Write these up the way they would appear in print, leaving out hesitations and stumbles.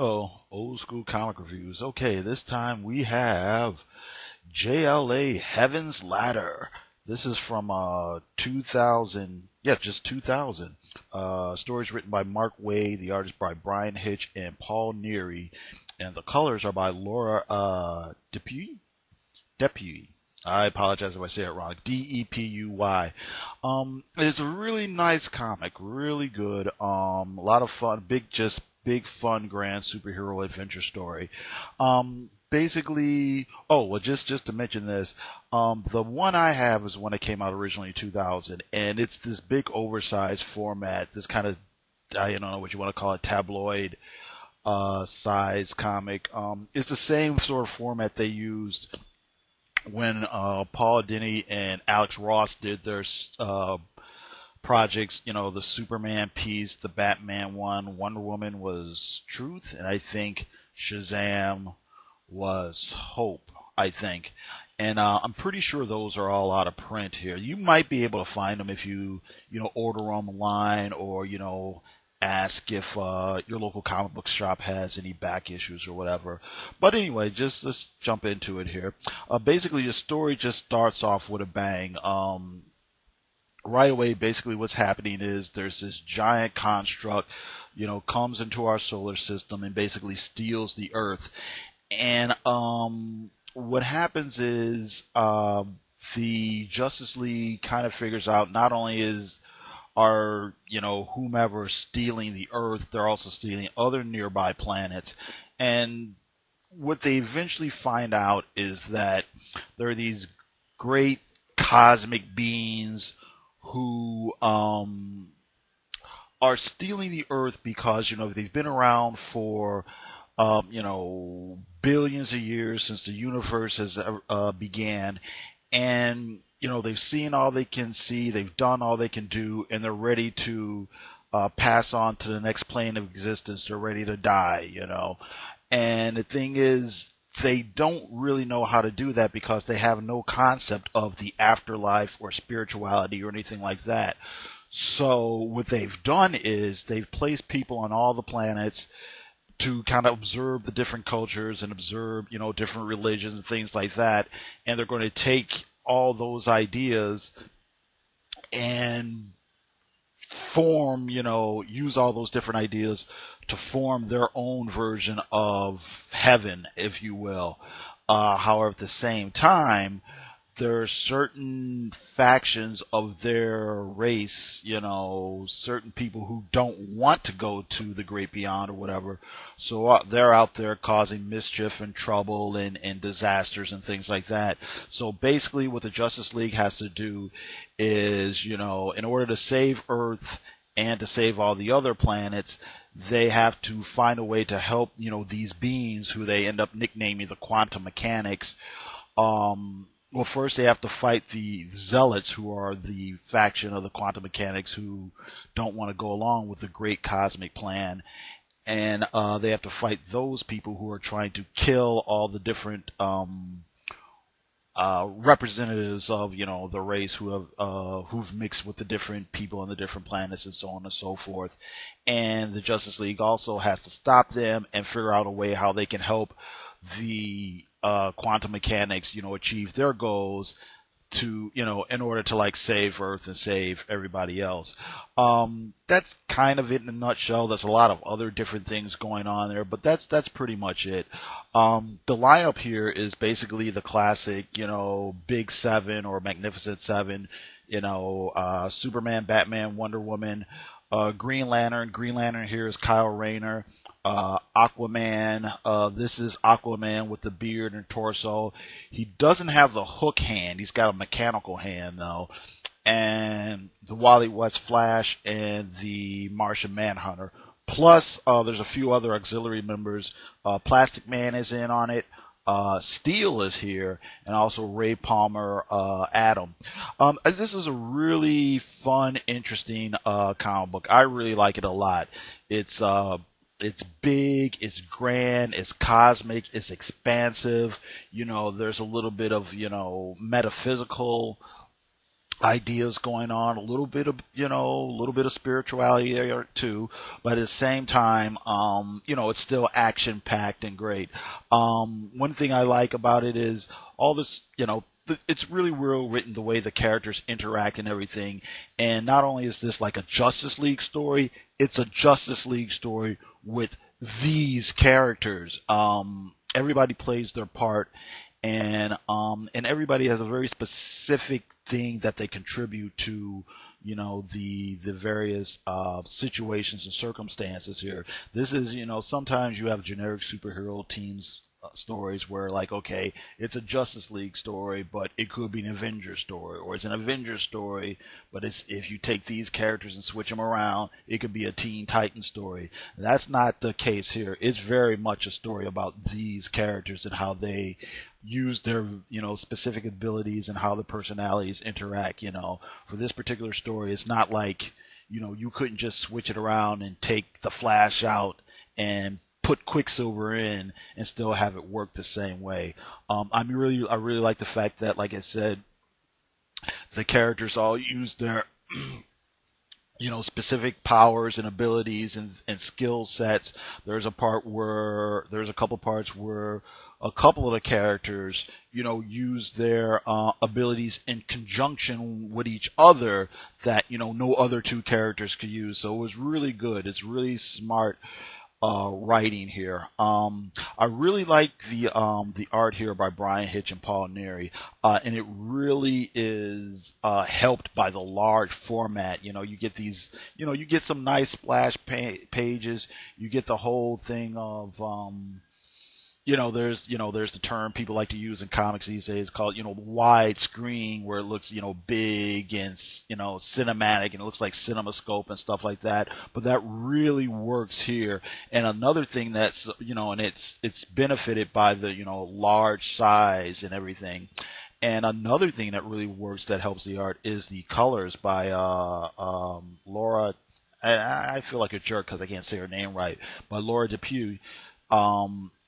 Oh, old school comic reviews. Okay, this time we have JLA Heaven's Ladder. This is from 2000, yeah, just 2000. Stories written by Mark Waid, the artist by Brian Hitch and Paul Neary, and the colors are by Laura Depuy. I apologize if I say it wrong. Depuy. It's a really nice comic, really good. A lot of fun, big fun, grand superhero adventure story. Basically, oh well, just to mention this, the one I have is one that came out originally in 2000, and it's this big oversized format, this kind of I don't know what you want to call it, tabloid size comic. It's the same sort of format they used when Paul Dini and Alex Ross did their projects, the Superman piece, the Batman one, Wonder Woman was Truth, and I think Shazam was Hope, I think. And I'm pretty sure those are all out of print here. You might be able to find them if you order them online or, ask if your local comic book shop has any back issues or whatever. But anyway, just let's jump into it here. Basically, the story just starts off with a bang. Right away, basically what's happening is there's this giant construct, comes into our solar system and basically steals the Earth. And what happens is the Justice League kind of figures out not only are whomever stealing the Earth, they're also stealing other nearby planets. And what they eventually find out is that there are these great cosmic beings who are stealing the Earth because they've been around for billions of years since the universe has began, and they've seen all they can see, they've done all they can do, and they're ready to pass on to the next plane of existence. They're ready to die, And the thing is, they don't really know how to do that because they have no concept of the afterlife or spirituality or anything like that. So what they've done is they've placed people on all the planets to kind of observe the different cultures and observe, different religions and things like that. And they're going to take all those ideas and form, use all those different ideas to form their own version of heaven, if you will. However, at the same time, there are certain factions of their race, certain people who don't want to go to the great beyond or whatever. So they're out there causing mischief and trouble and disasters and things like that. So basically what the Justice League has to do is, in order to save Earth and to save all the other planets, they have to find a way to help, these beings who they end up nicknaming the quantum mechanics. Well, first they have to fight the Zealots, who are the faction of the quantum mechanics who don't want to go along with the great cosmic plan. And they have to fight those people who are trying to kill all the different representatives of, the race who've mixed with the different people on the different planets and so on and so forth. And the Justice League also has to stop them and figure out a way how they can help the quantum mechanics, achieve their goals to, in order to save Earth and save everybody else. That's kind of it in a nutshell. There's a lot of other different things going on there, but that's pretty much it. The lineup here is basically the classic, Big Seven or Magnificent Seven, Superman, Batman, Wonder Woman, Green Lantern. Green Lantern here is Kyle Rayner. Aquaman. This is Aquaman with the beard and torso. He doesn't have the hook hand. He's got a mechanical hand though. And the Wally West Flash and the Martian Manhunter. Plus, there's a few other auxiliary members. Plastic Man is in on it. Steel is here, and also Ray Palmer, Adam. This is a really fun, interesting comic book. I really like it a lot. It's big, it's grand, it's cosmic, it's expansive. There's a little bit of, metaphysical ideas going on, a little bit of a little bit of spirituality there too, but at the same time, it's still action packed and great. One thing I like about it is all this, it's really well written the way the characters interact and everything. And not only is this like a Justice League story, it's a Justice League story with these characters. Everybody plays their part, and everybody has a very specific thing that they contribute to the various situations and circumstances here. This is sometimes you have generic superhero teams stories where, like, okay, it's a Justice League story, but it could be an Avengers story, or it's an Avengers story, but it's, if you take these characters and switch them around, it could be a Teen Titan story. That's not the case here. It's very much a story about these characters and how they use their specific abilities and how the personalities interact. For this particular story, it's not like you couldn't just switch it around and take the Flash out and put Quicksilver in and still have it work the same way. I really like the fact that, like I said, the characters all use their specific powers and abilities and skill sets. There's a couple parts where a couple of the characters use their abilities in conjunction with each other that no other two characters could use. So it was really good. It's really smart writing here. I really like the art here by Brian Hitch and Paul Neary, and it really is helped by the large format. You get these, you get some nice splash pages. You get the whole thing of there's the term people like to use in comics these days called, wide screen, where it looks, big and, cinematic, and it looks like CinemaScope and stuff like that. But that really works here. And another thing that's, and it's benefited by the, large size and everything. And another thing that really works that helps the art is the colors by Laura. I feel like a jerk because I can't say her name right, but Laura Depew.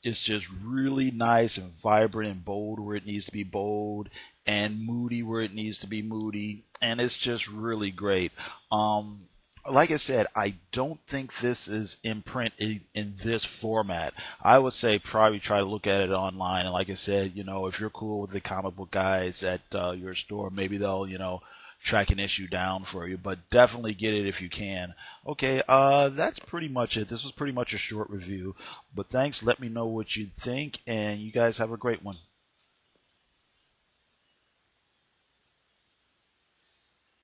It's just really nice and vibrant and bold where it needs to be bold, and moody where it needs to be moody, and it's just really great. Like I said, I don't think this is in print in this format. I would say probably try to look at it online, and like I said, if you're cool with the comic book guys at your store, maybe they'll, track an issue down for you, but definitely get it if you can. Okay, that's pretty much it. This was pretty much a short review, but thanks. Let me know what you think, and you guys have a great one.